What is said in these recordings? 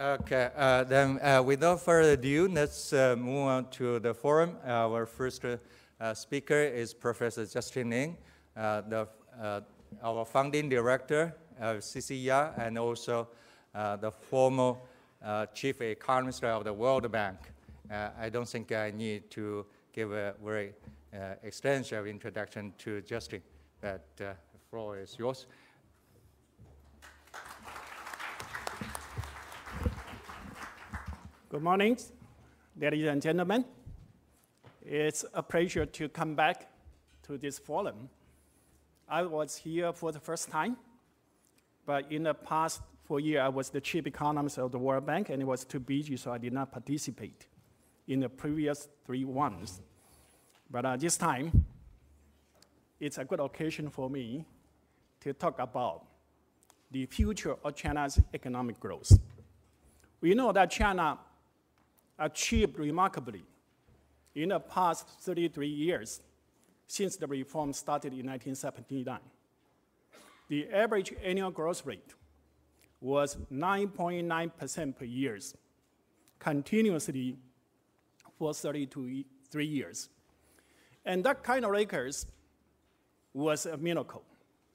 Okay, then without further ado, let's move on to the forum. Our first speaker is Professor Justin Lin, our founding director of CCER and also the former chief economist of the World Bank. I don't think I need to give a very extensive introduction to Justin, but the floor is yours. Good morning, ladies and gentlemen. It's a pleasure to come back to this forum. I was here for the first time, but in the past 4 years, I was the chief economist of the World Bank, and it was too busy, so I did not participate in the previous 3 ones. But this time, it's a good occasion for me to talk about the future of China's economic growth. We know that China achieved remarkably in the past 33 years since the reform started in 1979. The average annual growth rate was 9.9% per year, continuously for 33 years. And that kind of records was a miracle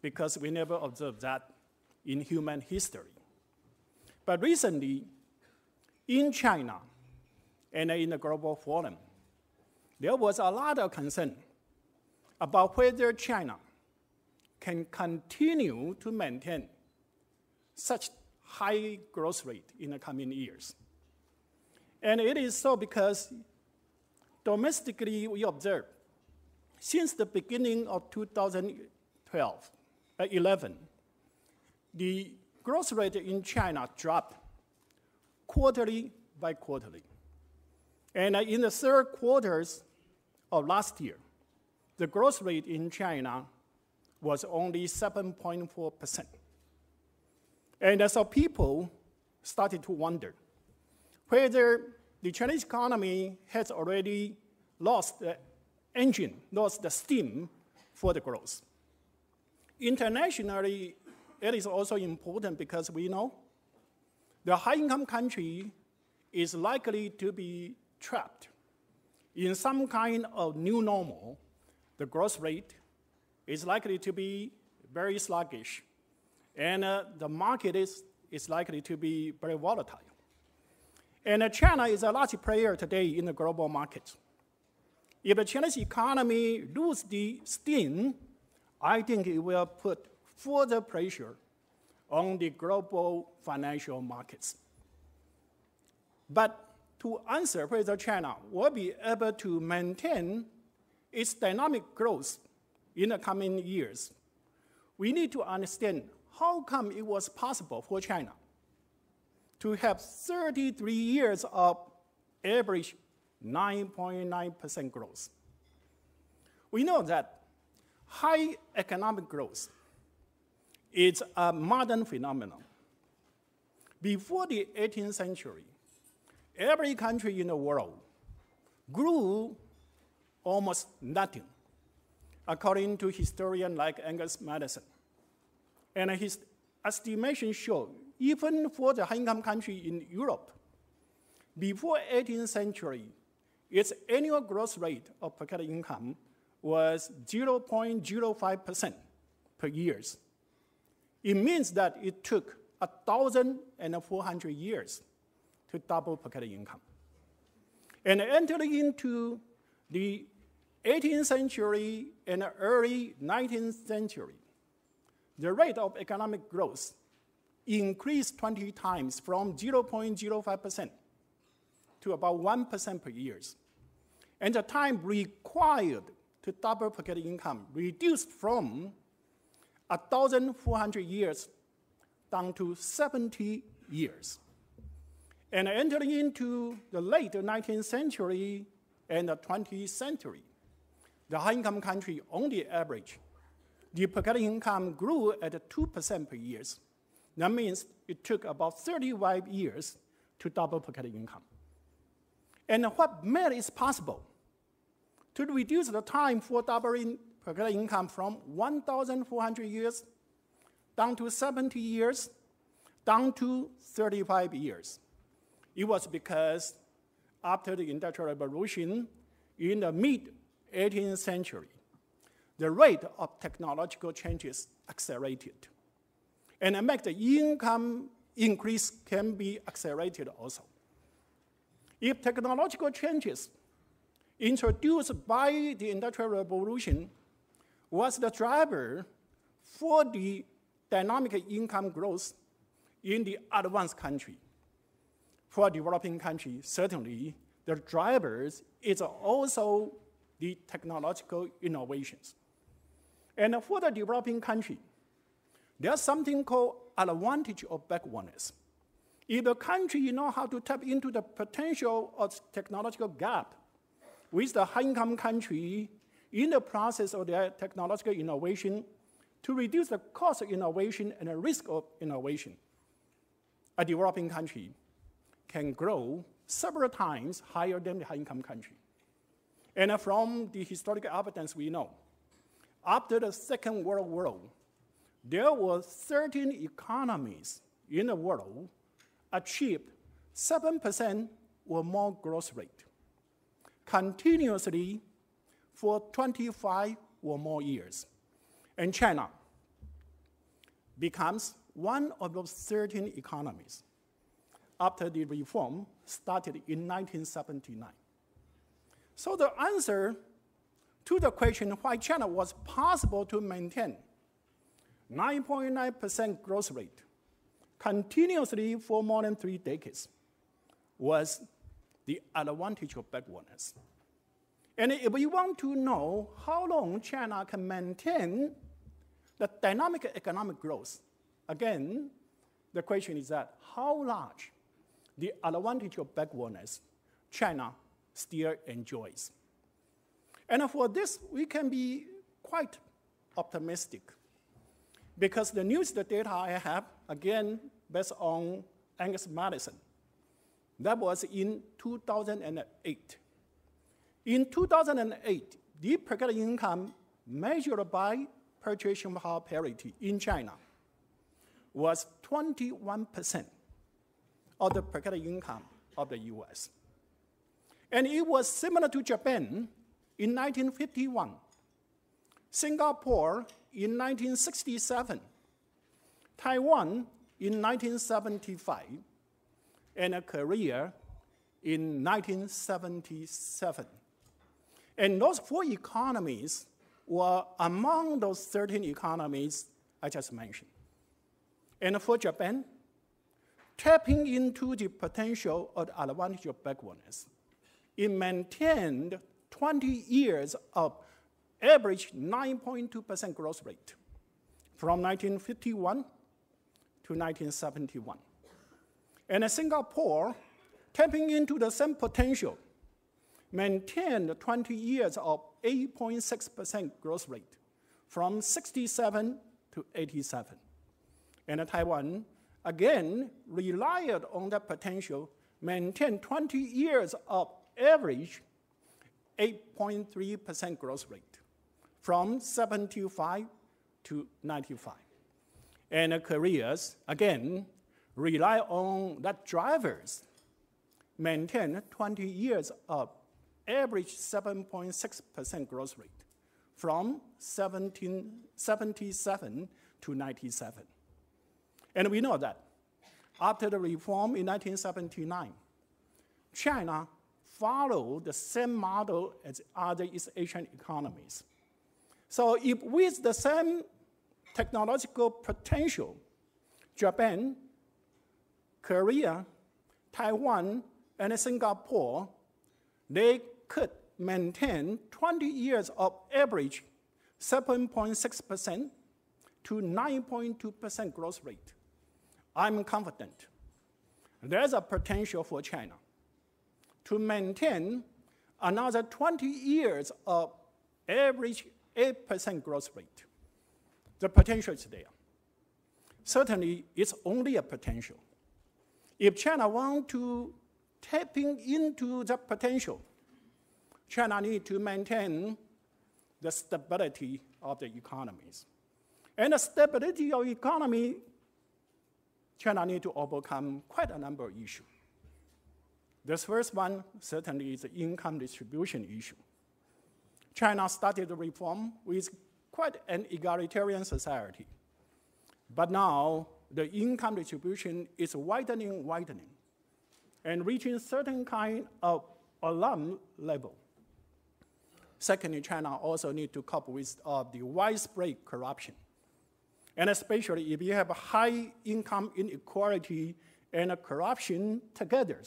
because we never observed that in human history. But recently, in China and in the global forum, there was a lot of concern about whether China can continue to maintain such high growth rate in the coming years. And it is so because domestically we observe since the beginning of 2011, the growth rate in China dropped quarterly by quarterly. And in the third quarters of last year, the growth rate in China was only 7.4%. And so people started to wonder whether the Chinese economy has already lost the engine, lost the steam for the growth. Internationally, it is also important because we know the high-income country is likely to be trapped in some kind of new normal. The growth rate is likely to be very sluggish, and the market is likely to be very volatile. And China is a large player today in the global market. If the Chinese economy loses the steam, I think it will put further pressure on the global financial markets. But to answer whether China will be able to maintain its dynamic growth in the coming years, we need to understand how come it was possible for China to have 33 years of average 9.9% growth. We know that high economic growth is a modern phenomenon. Before the 18th century, every country in the world grew almost nothing, according to historian like Angus Madison. And his estimation show, even for the high-income country in Europe, before 18th century, its annual growth rate of per capita income was 0.05% per year. It means that it took 1,400 years to double per capita income. And entering into the 18th century and early 19th century, the rate of economic growth increased 20 times from 0.05% to about 1% per year. And the time required to double per capita income reduced from 1,400 years down to 70 years. And entering into the late 19th century and the 20th century, the high-income country on the average, the per capita income grew at 2% per year. That means it took about 35 years to double per capita income. And what made it possible to reduce the time for doubling per capita income from 1,400 years down to 70 years, down to 35 years? It was because after the Industrial Revolution in the mid-18th century, the rate of technological changes accelerated. And it makes the income increase can be accelerated also. If technological changes introduced by the Industrial Revolution was the driver for the dynamic income growth in the advanced country, for developing countries, certainly the drivers is also the technological innovations. And for the developing country, there's something called advantage of backwardness. If the country know how to tap into the potential of technological gap with the high-income country in the process of their technological innovation to reduce the cost of innovation and the risk of innovation, a developing country can grow several times higher than the high-income country. And from the historical evidence we know, after the Second World War, there were 13 economies in the world achieved 7% or more growth rate, continuously for 25 or more years. And China becomes one of those 13 economies after the reform started in 1979. So the answer to the question why China was possible to maintain 9.9% growth rate continuously for more than 3 decades was the advantage of backwardness. And if we want to know how long China can maintain the dynamic economic growth, again, the question is that how large the advantage of backwardness China still enjoys. And for this, we can be quite optimistic because the newest data I have, again, based on Angus Madison, that was in 2008. In 2008, the per capita income measured by purchasing power parity in China was 21% of the per capita income of the US. And it was similar to Japan in 1951, Singapore in 1967, Taiwan in 1975, and Korea in 1977. And those 4 economies were among those 13 economies I just mentioned. And for Japan, tapping into the potential of the advantage of backwardness, it maintained 20 years of average 9.2% growth rate from 1951 to 1971. And Singapore, tapping into the same potential, maintained 20 years of 8.6% growth rate from 67 to 87. And Taiwan, again, relied on that potential, maintained 20 years of average 8.3% growth rate from 75 to 95. And Korea's, again, rely on that drivers, maintain 20 years of average 7.6% growth rate from 77 to 97. And we know that after the reform in 1979, China followed the same model as other East Asian economies. So if with the same technological potential, Japan, Korea, Taiwan, and Singapore, they could maintain 20 years of average 7.6% to 9.2% growth rate. I'm confident there's a potential for China to maintain another 20 years of average 8% growth rate. The potential is there. Certainly, it's only a potential. If China wants to tapping into that potential, China needs to maintain the stability of the economies. And the stability of economy, China needs to overcome quite a number of issues. The first one certainly is the income distribution issue. China started the reform with quite an egalitarian society. But now the income distribution is widening, and reaching certain kind of alarm level. Secondly, China also needs to cope with the widespread corruption. And especially if you have a high income inequality and corruption together,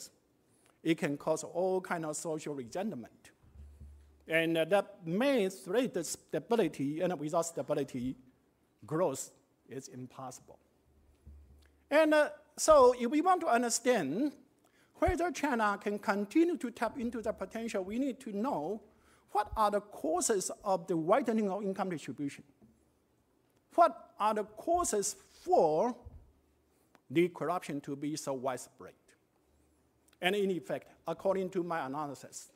it can cause all kinds of social resentment. And that may threaten the stability, and without stability, growth is impossible. And so if we want to understand whether China can continue to tap into the potential, we need to know what are the causes of the widening of income distribution. What are the causes for the corruption to be so widespread? And in effect, according to my analysis,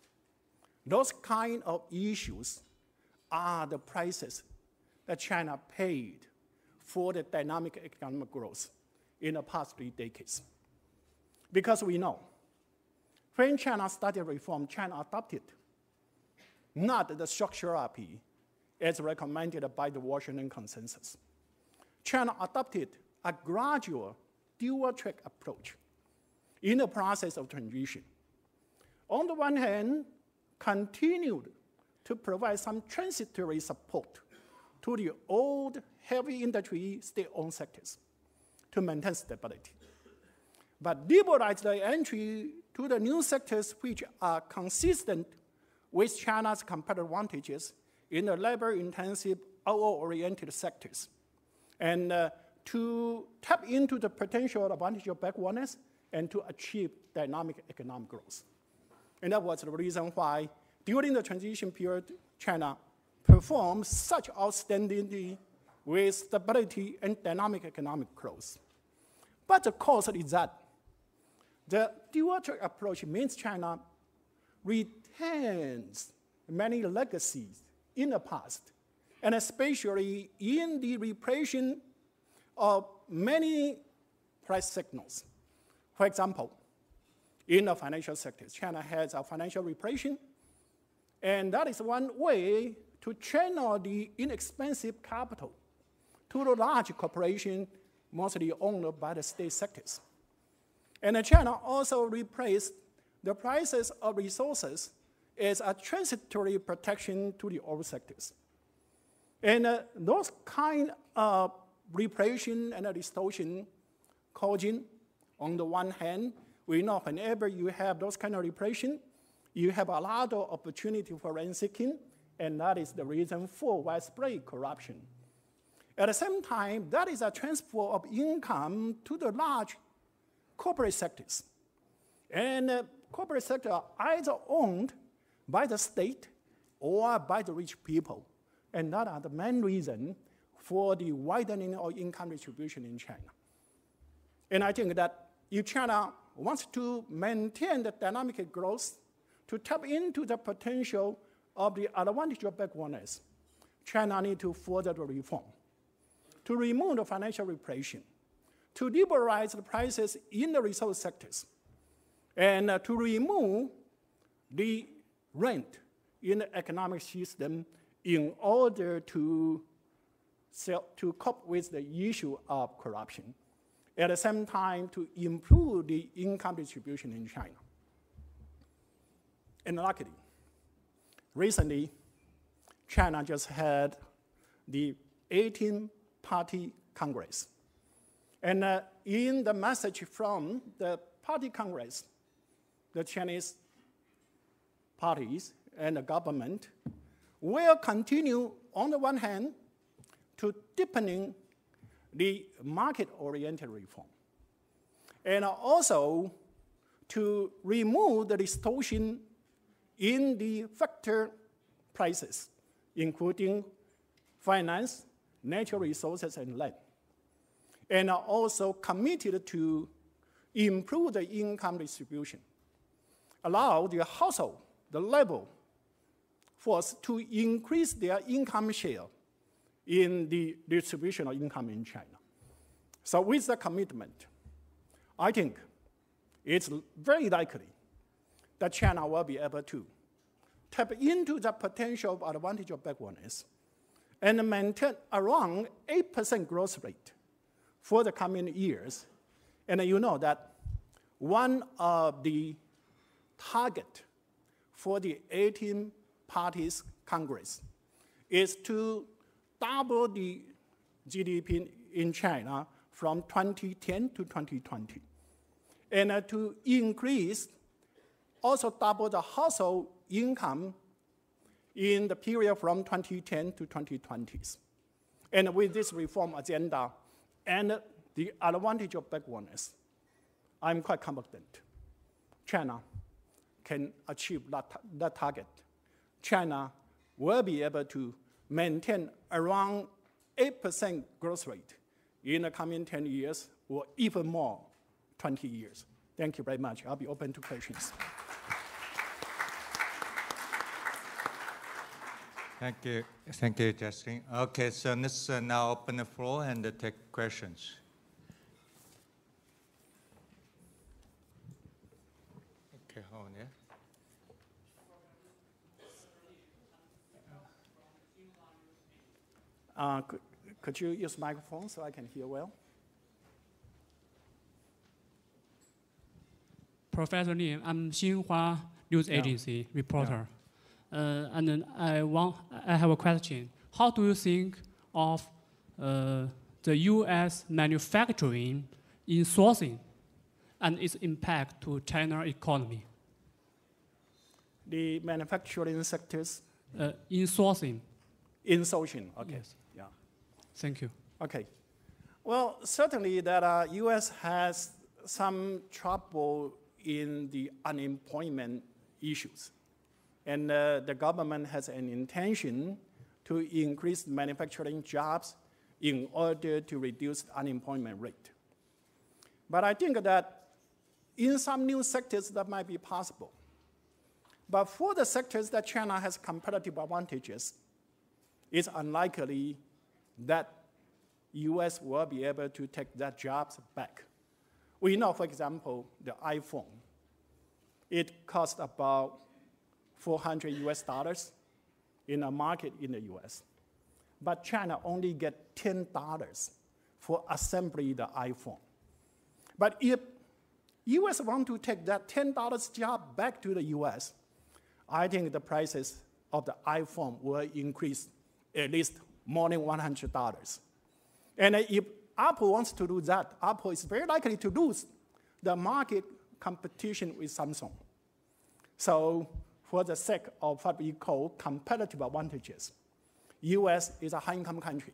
those kind of issues are the prices that China paid for the dynamic economic growth in the past 3 decades. Because we know, when China started reform, China adopted not the structural RP as recommended by the Washington Consensus. China adopted a gradual dual-track approach in the process of transition. On the one hand, continued to provide some transitory support to the old heavy industry state-owned sectors to maintain stability, but liberalized the entry to the new sectors which are consistent with China's competitive advantages in the labor-intensive, outward-oriented sectors, and to tap into the potential advantage of backwardness and to achieve dynamic economic growth. And that was the reason why, during the transition period, China performed such outstandingly with stability and dynamic economic growth. But the cause is that the dual-track approach means China retains many legacies in the past, and especially in the repression of many price signals. For example, in the financial sector, China has a financial repression, and that is one way to channel the inexpensive capital to the large corporation, mostly owned by the state sectors. And China also replaced the prices of resources as a transitory protection to the old sectors. And those kind of repression and distortion causing, on the one hand, we know whenever you have those kind of repression, you have a lot of opportunity for rent-seeking, and that is the reason for widespread corruption. At the same time, that is a transfer of income to the large corporate sectors. And corporate sector are either owned by the state or by the rich people. And that are the main reason for the widening of income distribution in China. And I think that if China wants to maintain the dynamic growth, to tap into the potential of the advantage of backwardness, China needs to further the reform, to remove the financial repression, to liberalize the prices in the resource sectors, and to remove the rent in the economic system in order to cope with the issue of corruption. At the same time, to improve the income distribution in China. And luckily, recently, China just had the 18th Party Congress. And in the message from the Party Congress, the Chinese parties and the government will continue, on the one hand, to deepening the market-oriented reform, and also to remove the distortion in the factor prices, including finance, natural resources, and land, and are also committed to improve the income distribution, allow the household, the labor force to increase their income share in the distribution of income in China. So with the commitment, I think it's very likely that China will be able to tap into the potential advantage of backwardness and maintain around 8% growth rate for the coming years. And you know that one of the target for the 18 parties Congress is to double the GDP in China from 2010 to 2020, and to increase, also double the household income in the period from 2010 to 2020s. And with this reform agenda and the advantage of backwardness, I'm quite confident China can achieve that target. China will be able to maintain around 8% growth rate in the coming 10 years or even more, 20 years. Thank you very much. I'll be open to questions. Thank you, Justin. Okay, so let's now open the floor and take questions. Okay, hold on. Could you use microphone so I can hear well? Professor Lin, I'm Xinhua News Agency reporter. And then I have a question. How do you think of the U.S. manufacturing insourcing and its impact to China economy? The manufacturing sectors? Insourcing. Insourcing, okay. Yes. Yeah. Thank you. Okay. Well, certainly that U.S. has some trouble in the unemployment issues. And the government has an intention to increase manufacturing jobs in order to reduce the unemployment rate. But I think that in some new sectors that might be possible. But for the sectors that China has competitive advantages, it's unlikely that U.S. will be able to take that jobs back. We know, for example, the iPhone. It costs about $400 US in a market in the US. But China only get $10 for assembly the iPhone. But if US want to take that $10 job back to the US, I think the prices of the iPhone will increase at least more than $100. And if Apple wants to do that, Apple is very likely to lose the market competition with Samsung. So for the sake of what we call competitive advantages, US is a high-income country.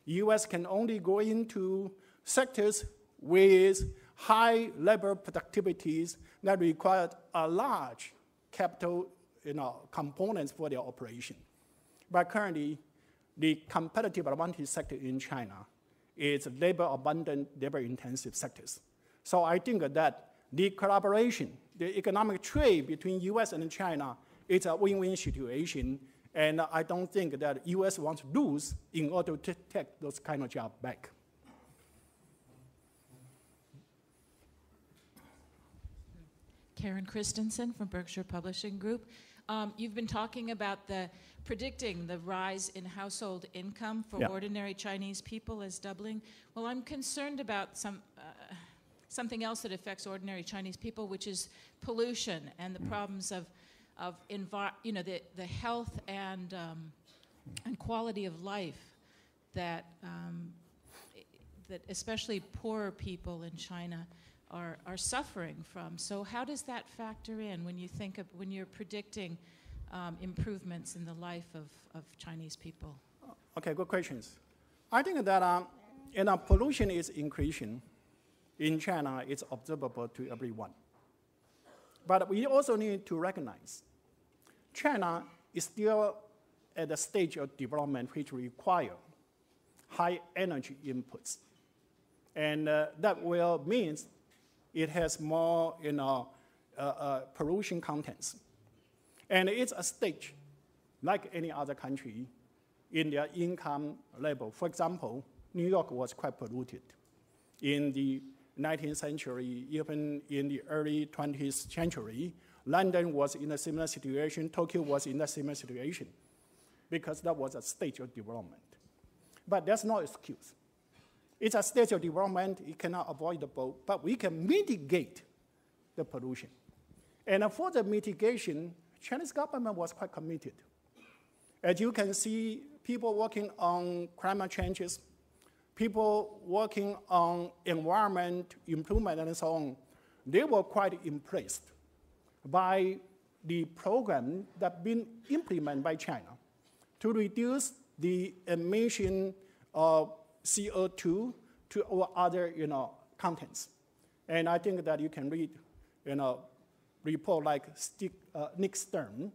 US can only go into sectors with high labor productivities that require a large capital components for their operation. But currently, the competitive advantage sector in China is labor-abundant, labor-intensive sectors. So I think that the collaboration, the economic trade between US and China is a win-win situation, and I don't think that US wants to lose in order to take those kind of jobs back. Karen Christensen from Berkshire Publishing Group. You've been talking about predicting the rise in household income for ordinary Chinese people as doubling. Well, I'm concerned about something else that affects ordinary Chinese people, which is pollution and the problems of the health and quality of life that especially poorer people in China are suffering from. So how does that factor in when you're predicting improvements in the life of Chinese people? Okay, good questions. I think that pollution is increasing in China. It's observable to everyone. But we also need to recognize China is still at a stage of development which require high energy inputs. And that will means it has more pollution contents. And it's a stage, like any other country, in their income level. For example, New York was quite polluted in the 19th century, even in the early 20th century. London was in a similar situation, Tokyo was in a similar situation, because that was a stage of development. But there's no excuse. It's a stage of development, it cannot avoid the boat, but we can mitigate the pollution. And for the mitigation, Chinese government was quite committed. As you can see, people working on climate changes, people working on environment improvement and so on, they were quite impressed by the program that's been implemented by China to reduce the emission of CO2 to our other contents. And I think that you can read report like Nick Stern.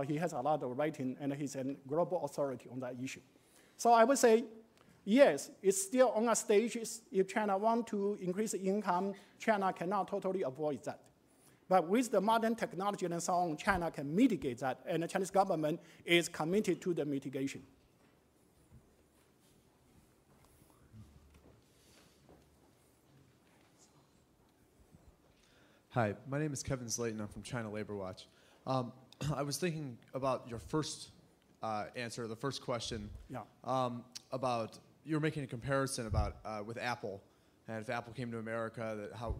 He has a lot of writing, and he's a global authority on that issue. So I would say, yes, it's still on a stage. If China wants to increase income, China cannot totally avoid that. But with the modern technology and so on, China can mitigate that, and the Chinese government is committed to the mitigation. Hi, my name is Kevin Slayton. I'm from China Labor Watch. I was thinking about your first answer, the first question, about you were making a comparison about with Apple, and if Apple came to America, how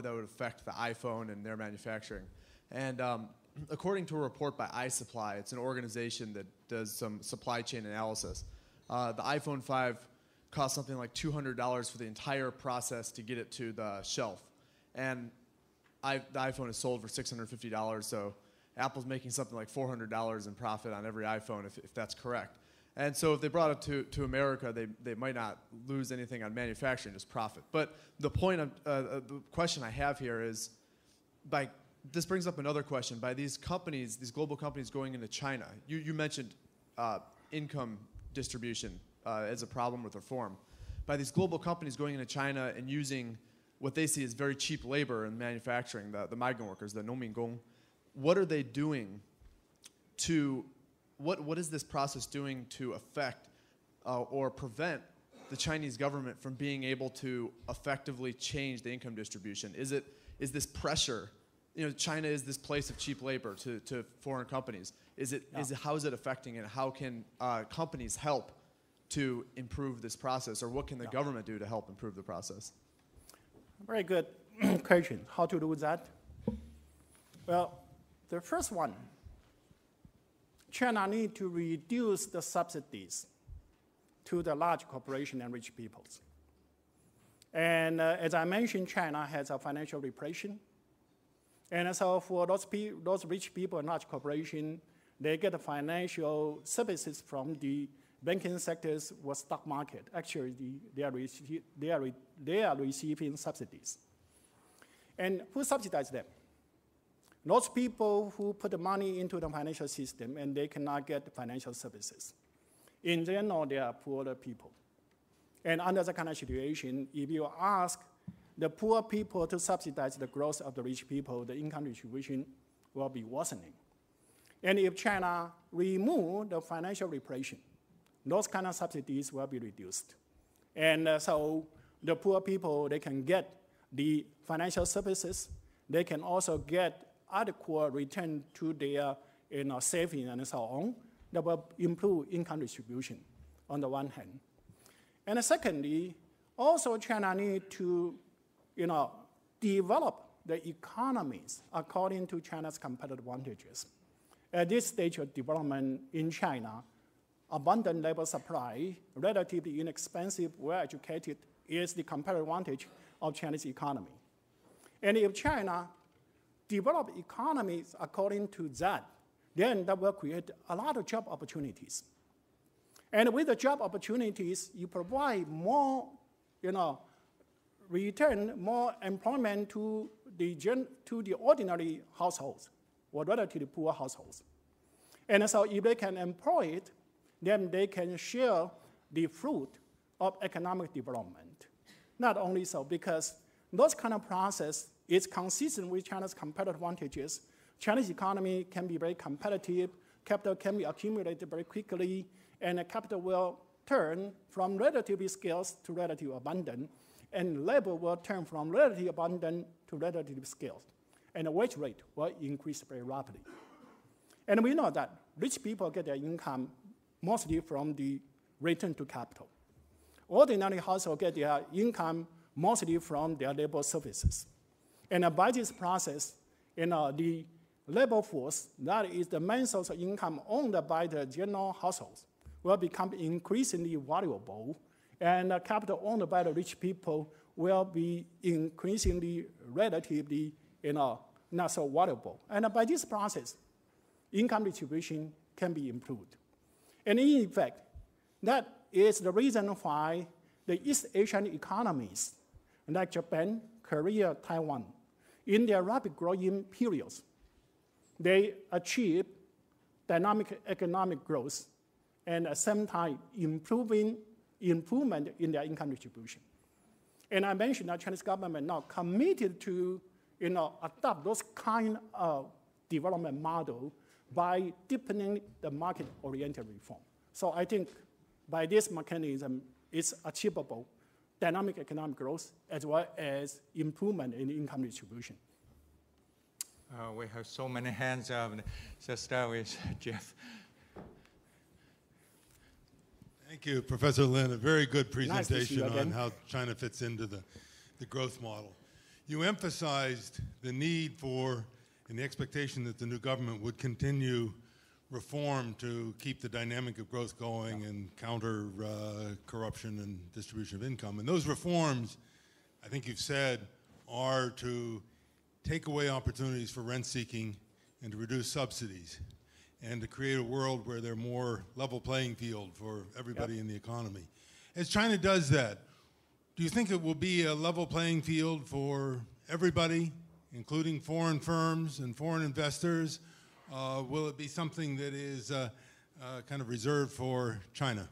that would affect the iPhone and their manufacturing. And according to a report by iSupply, it's an organization that does some supply chain analysis. The iPhone 5 cost something like $200 for the entire process to get it to the shelf, and the iPhone is sold for $650, so Apple's making something like $400 in profit on every iPhone, if that's correct. And so if they brought it to America, they might not lose anything on manufacturing, just profit. But the point of the question I have here is, this brings up another question. By these companies, these global companies going into China, you mentioned income distribution as a problem with reform. By these global companies going into China and using what they see as very cheap labor in manufacturing, the migrant workers, the 农民工, what are they doing to, what is this process doing to affect or prevent the Chinese government from being able to effectively change the income distribution? Is this pressure, China is this place of cheap labor to foreign companies. How is it affecting it? How can companies help to improve this process, or what can the government do to help improve the process? Very good question. How to do that? Well, the first one, China needs to reduce the subsidies to the large corporations and rich peoples. And as I mentioned, China has a financial repression. And so for those rich people and large corporations, they get the financial services from the banking sectors or stock market. Actually, they are receiving subsidies. And who subsidizes them? Those people who put the money into the financial system and they cannot get financial services. In general, they are poorer people. And under that kind of situation, if you ask the poor people to subsidize the growth of the rich people, the income distribution will be worsening. And if China remove the financial repression, those kind of subsidies will be reduced. And so the poor people, they can get the financial services. They can also get adequate return to their saving and so on. That will improve income distribution on the one hand. And secondly, also China needs to develop the economies according to China's competitive advantages. At this stage of development in China, abundant labor supply, relatively inexpensive, well-educated, is the competitive advantage of Chinese economy. And if China develop economies according to that, then that will create a lot of job opportunities. And with the job opportunities, you provide more, return, more employment to the ordinary households or relatively poor households. And so if they can employ it, then they can share the fruit of economic development. Not only so, because those kind of process is consistent with China's competitive advantages. Chinese economy can be very competitive, capital can be accumulated very quickly, and the capital will turn from relatively scarce to relatively abundant, and labor will turn from relatively abundant to relatively scarce. and the wage rate will increase very rapidly. And we know that rich people get their income mostly from the return to capital. Ordinary households get their income mostly from their labor services. And by this process, the labor force, that is the main source of income owned by the general households, will become increasingly valuable, and capital owned by the rich people will be increasingly relatively not so valuable. And by this process, income distribution can be improved. And in effect, that is the reason why the East Asian economies, like Japan, Korea, Taiwan, in their rapid growing periods, they achieve dynamic economic growth and at the same time improvement in their income distribution. And I mentioned that Chinese government now committed to adopt those kind of development model by deepening the market-oriented reform. So I think by this mechanism, it's achievable dynamic economic growth as well as improvement in income distribution. We have so many hands up. So start with Jeff. Thank you, Professor Lin. A very good Nice to see you presentation again. on how China fits into the growth model. You emphasized the need for and the expectation that the new government would continue reform to keep the dynamic of growth going and counter corruption and distribution of income. And those reforms, I think you've said, are to take away opportunities for rent seeking and to reduce subsidies and to create a world where they're more level playing field for everybody in the economy. As China does that, do you think it will be a level playing field for everybody, including foreign firms and foreign investors? Will it be something that is kind of reserved for China?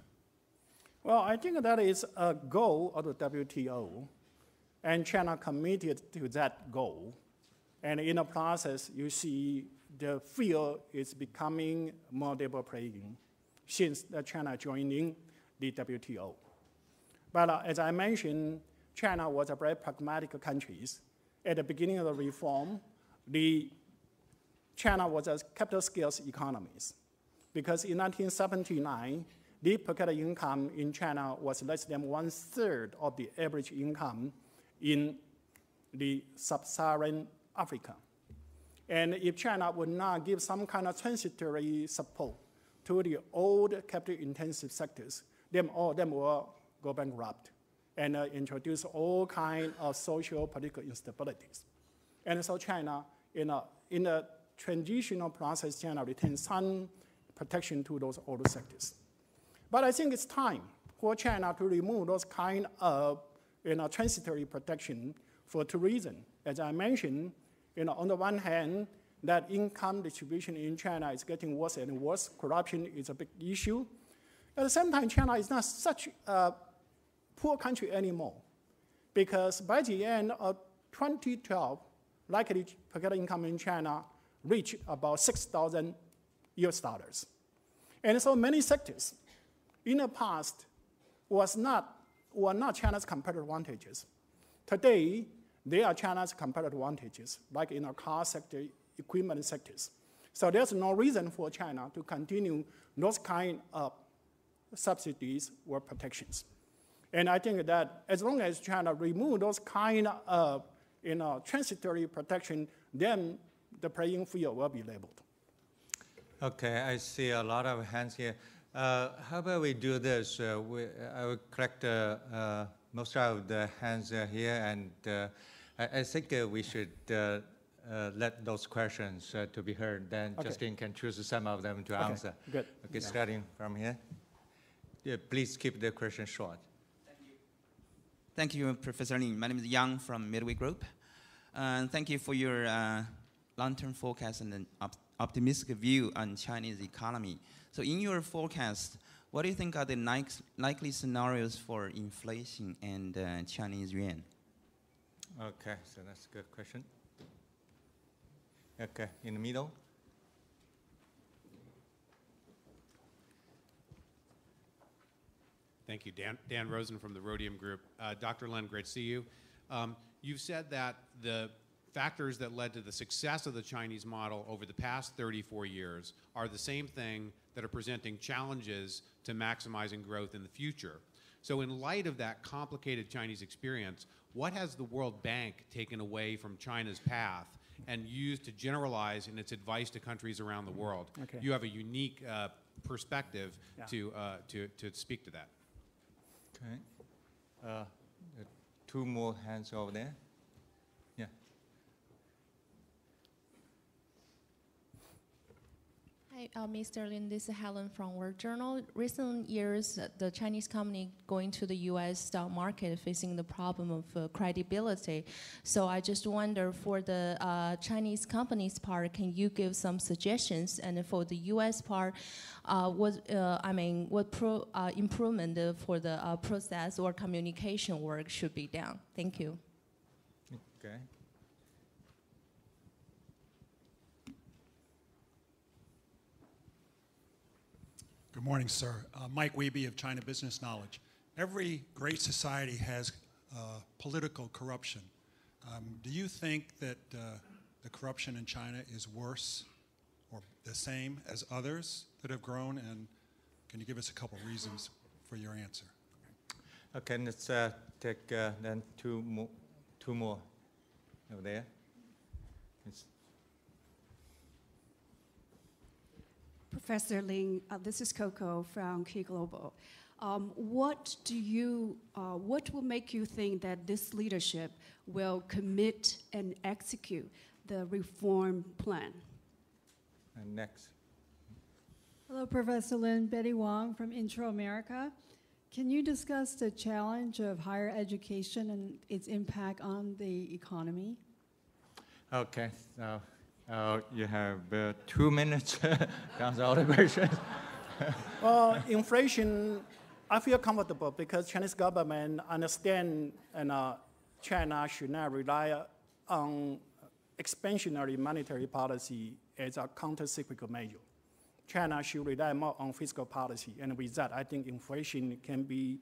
Well, I think that is a goal of the WTO, and China committed to that goal. And in the process, you see the field is becoming more level playing since China joining the WTO. But as I mentioned, China was a very pragmatic country. At the beginning of the reform, China was a capital scales economy because in 1979, the per capita income in China was less than 1/3 of the average income in the sub-Saharan Africa. And if China would not give some kind of transitory support to the old capital-intensive sectors, then all of them will go bankrupt and introduce all kinds of social political instabilities. And so China, in the transitional process, China retains some protection to those older sectors. But I think it's time for China to remove those kind of transitory protection for two reasons. As I mentioned, on the one hand, that income distribution in China is getting worse and worse. Corruption is a big issue. At the same time, China is not such a poor country anymore, because by the end of 2012, likely per capita income in China reached about $6,000 US. And so many sectors in the past were not China's competitive advantages. Today, they are China's competitive advantages, like in our car sector, equipment sectors. So there's no reason for China to continue those kind of subsidies or protections. And I think that as long as China remove those kind of transitory protection, then the playing field will be leveled. Okay, I see a lot of hands here. How about we do this? I will collect most of the hands here, and I think we should let those questions to be heard. Then okay. Justin can choose some of them to answer. Good. Okay, starting from here. Yeah, please keep the question short. Thank you. Thank you, Professor Lin. My name is Yang from Midway Group. Thank you for your long-term forecast and an optimistic view on Chinese economy. So in your forecast, what do you think are the likely scenarios for inflation and Chinese yuan? Okay, so that's a good question. Okay, in the middle. Thank you. Dan Rosen from the Rhodium Group. Dr. Lin, great to see you. You've said that the factors that led to the success of the Chinese model over the past 34 years are the same thing that are presenting challenges to maximizing growth in the future. So in light of that complicated Chinese experience, what has the World Bank taken away from China's path and used to generalize in its advice to countries around the world? Okay. You have a unique perspective to speak to that. Okay. Two more hands over there. Yeah. Hi, Mr. Lin. This is Helen from World Journal. Recent years, the Chinese company going to the U.S. stock market facing the problem of credibility. So I just wonder, for the Chinese companies part, can you give some suggestions? And for the U.S. part, what improvement for the process or communication work should be done? Thank you. Okay. Good morning, sir. Mike Wiebe of China Business Knowledge. Every great society has political corruption. Do you think that the corruption in China is worse or the same as others that have grown? And can you give us a couple reasons for your answer? Okay, let's take then two more over there. Professor Lin, this is Coco from Key Global. What will make you think that this leadership will commit and execute the reform plan? And next. Hello, Professor Lin. Betty Wong from Intro America. Can you discuss the challenge of higher education and its impact on the economy? Okay, so you have 2 minutes to answer all the questions. Well, inflation, I feel comfortable because Chinese government understand China should not rely on expansionary monetary policy as a counter-cyclical measure. China should rely more on fiscal policy, and with that, I think inflation can be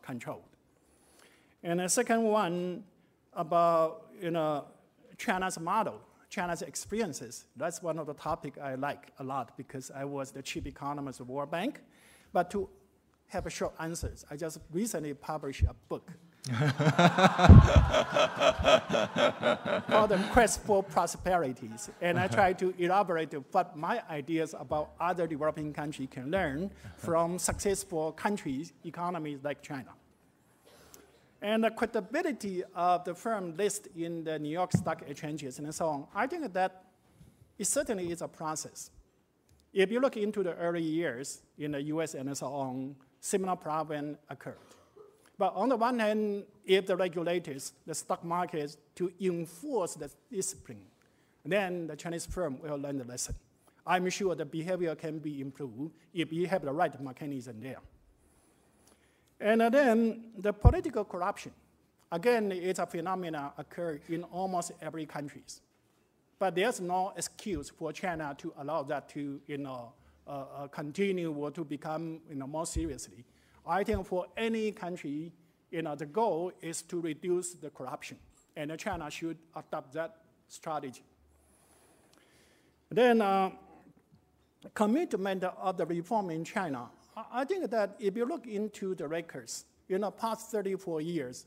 controlled. And the second one about China's model, China's experiences. That's one of the topics I like a lot because I was the chief economist of World Bank. But to have a short answers, I just recently published a book called The Quest for Prosperities. And I try to elaborate what my ideas about other developing countries can learn from successful countries, economies like China. And the credibility of the firm listed in the New York Stock Exchanges and so on, I think that it certainly is a process. If you look into the early years in the US and so on, similar problem occurred. But on the one hand, if the regulators, the stock markets, to enforce the discipline, then the Chinese firm will learn the lesson. I'm sure the behavior can be improved if you have the right mechanism there. And then the political corruption, again, it's a phenomenon occur in almost every country. But there's no excuse for China to allow that to continue or to become more seriously. I think for any country, the goal is to reduce the corruption, and China should adopt that strategy. Then commitment of the reform in China. I think that if you look into the records, past 34 years,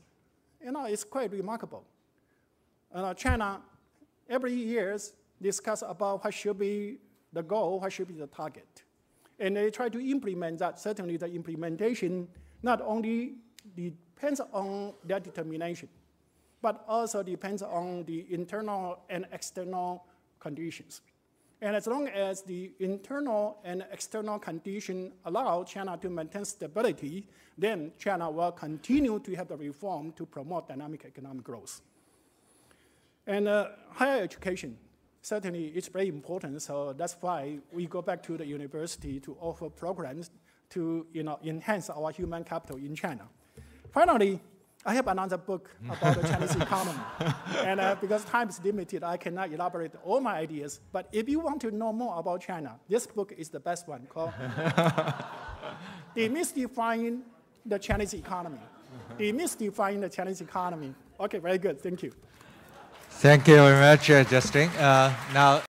it's quite remarkable. China, every year, discuss about what should be the goal, what should be the target. And they try to implement that. Certainly the implementation not only depends on their determination, but also depends on the internal and external conditions. And as long as the internal and external conditions allow China to maintain stability, then China will continue to have the reform to promote dynamic economic growth. And higher education, certainly it's very important, so that's why we go back to the university to offer programs to enhance our human capital in China. Finally, I have another book about the Chinese economy. And because time is limited, I cannot elaborate all my ideas. But if you want to know more about China, this book is the best one, called Demystifying the Chinese Economy. Demystifying the Chinese Economy. Okay, very good, thank you. Thank you very much, Justin. Now,